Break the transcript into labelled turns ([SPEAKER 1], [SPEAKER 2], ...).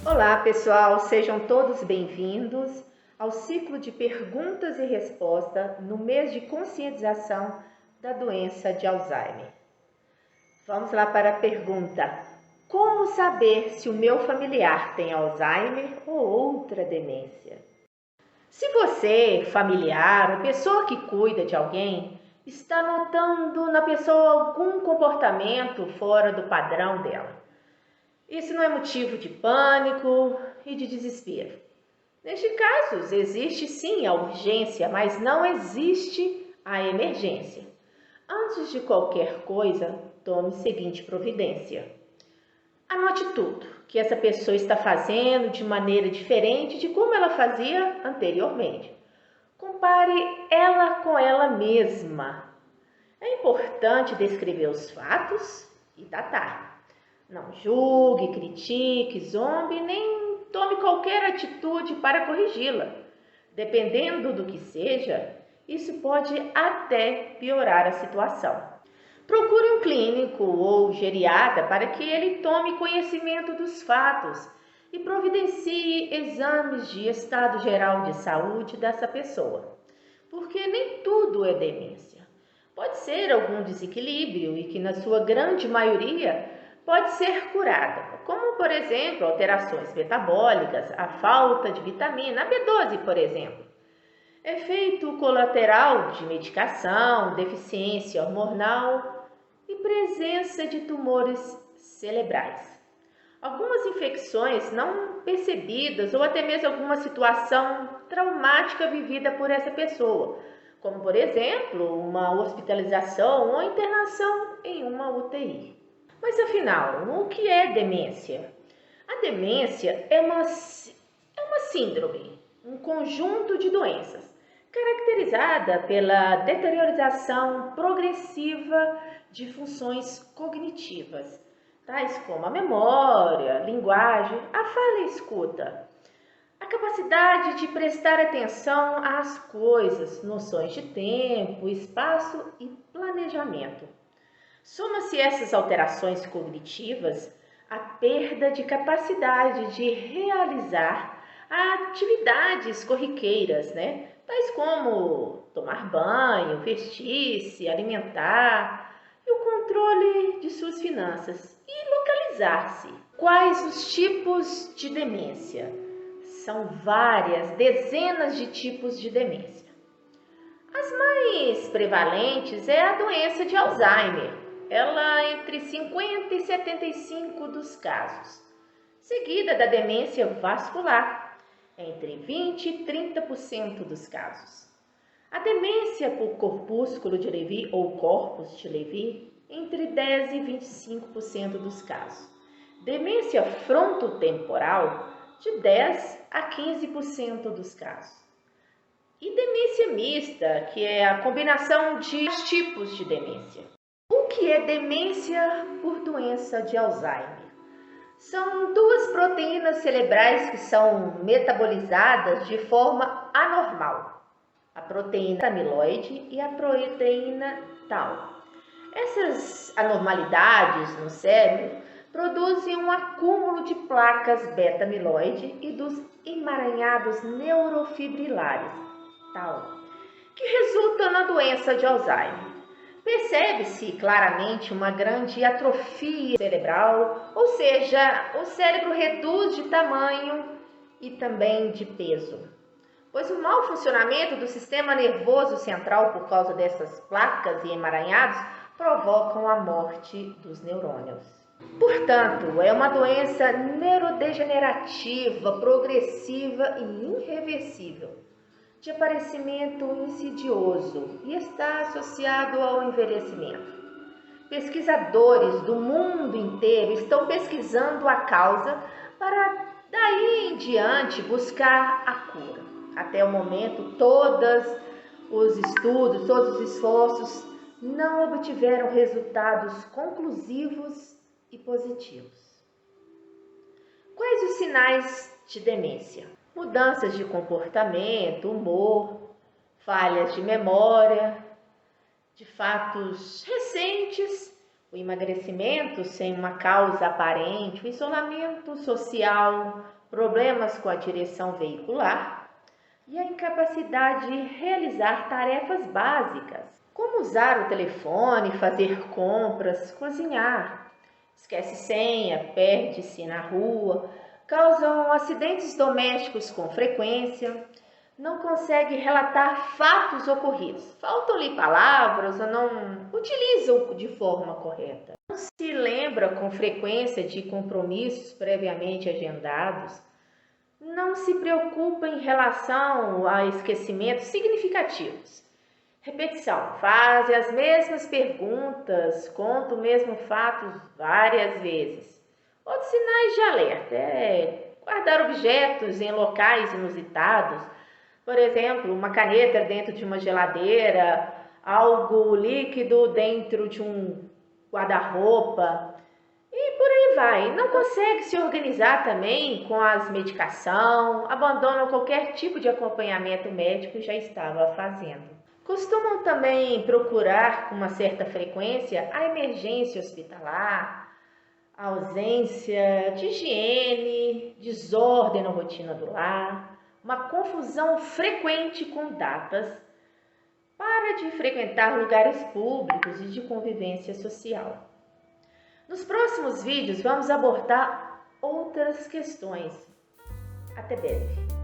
[SPEAKER 1] Olá, pessoal, sejam todos bem-vindos ao ciclo de perguntas e respostas no mês de conscientização da doença de Alzheimer. Vamos lá para a pergunta: como saber se o meu familiar tem Alzheimer ou outra demência? Se você, familiar ou pessoa que cuida de alguém, está notando na pessoa algum comportamento fora do padrão dela, isso não é motivo de pânico e de desespero. Neste caso, existe sim a urgência, mas não existe a emergência. Antes de qualquer coisa, tome a seguinte providência. Anote tudo que essa pessoa está fazendo de maneira diferente de como ela fazia anteriormente. Compare ela com ela mesma. É importante descrever os fatos e datar. Não julgue, critique, zombe, nem tome qualquer atitude para corrigi-la. Dependendo do que seja, isso pode até piorar a situação. Procure um clínico ou geriatra para que ele tome conhecimento dos fatos e providencie exames de estado geral de saúde dessa pessoa, porque nem tudo é demência. Pode ser algum desequilíbrio e que, na sua grande maioria, pode ser curada, como, por exemplo, alterações metabólicas, a falta de vitamina B12, por exemplo. Efeito colateral de medicação, deficiência hormonal e presença de tumores cerebrais. Algumas infecções não percebidas ou até mesmo alguma situação traumática vivida por essa pessoa, como, por exemplo, uma hospitalização ou internação em uma UTI. Mas afinal, o que é demência? A demência é uma síndrome, um conjunto de doenças, caracterizada pela deteriorização progressiva de funções cognitivas, tais como a memória, linguagem, a fala e escuta, a capacidade de prestar atenção às coisas, noções de tempo, espaço e planejamento. Soma-se essas alterações cognitivas a perda de capacidade de realizar atividades corriqueiras, tais como tomar banho, vestir-se, alimentar e o controle de suas finanças e localizar-se. Quais os tipos de demência? São várias, dezenas de tipos de demência. As mais prevalentes é a doença de Alzheimer, ela entre 50 e 75 dos casos, seguida da demência vascular, entre 20 e 30% dos casos. A demência por corpúsculo de Levy ou corpus de Levy, entre 10 e 25% dos casos. Demência frontotemporal, de 10 a 15% dos casos. E demência mista, que é a combinação de tipos de demência. O que é demência por doença de Alzheimer? São duas proteínas cerebrais que são metabolizadas de forma anormal, a proteína amiloide e a proteína tau. Essas anormalidades no cérebro produzem um acúmulo de placas beta-amiloide e dos emaranhados neurofibrilares, tau, que resultam na doença de Alzheimer. Percebe-se claramente uma grande atrofia cerebral, ou seja, o cérebro reduz de tamanho e também de peso, pois o mau funcionamento do sistema nervoso central por causa dessas placas e emaranhados provocam a morte dos neurônios. Portanto, é uma doença neurodegenerativa, progressiva e irreversível, de aparecimento insidioso e está associado ao envelhecimento. Pesquisadores do mundo inteiro estão pesquisando a causa para daí em diante buscar a cura. Até o momento, todos os estudos, todos os esforços não obtiveram resultados conclusivos e positivos. Quais os sinais de demência? Mudanças de comportamento, humor, falhas de memória, de fatos recentes, O emagrecimento sem uma causa aparente, o isolamento social, problemas com a direção veicular e a incapacidade de realizar tarefas básicas, como usar o telefone, fazer compras, cozinhar. Esquece senha, perde-se na rua, causam acidentes domésticos com frequência, não consegue relatar fatos ocorridos, faltam-lhe palavras ou não utilizam de forma correta. Não se lembra com frequência de compromissos previamente agendados, não se preocupa em relação a esquecimentos significativos. Repetição, faz as mesmas perguntas, conta o mesmo fato várias vezes. Outros sinais de alerta guardar objetos em locais inusitados, por exemplo, uma caneta dentro de uma geladeira, algo líquido dentro de um guarda-roupa e por aí vai. Não consegue se organizar também com as medicação, abandona qualquer tipo de acompanhamento médico que já estava fazendo. Costumam também procurar com uma certa frequência a emergência hospitalar, a ausência de higiene, desordem na rotina do lar, uma confusão frequente com datas, para de frequentar lugares públicos e de convivência social. Nos próximos vídeos vamos abordar outras questões. Até breve!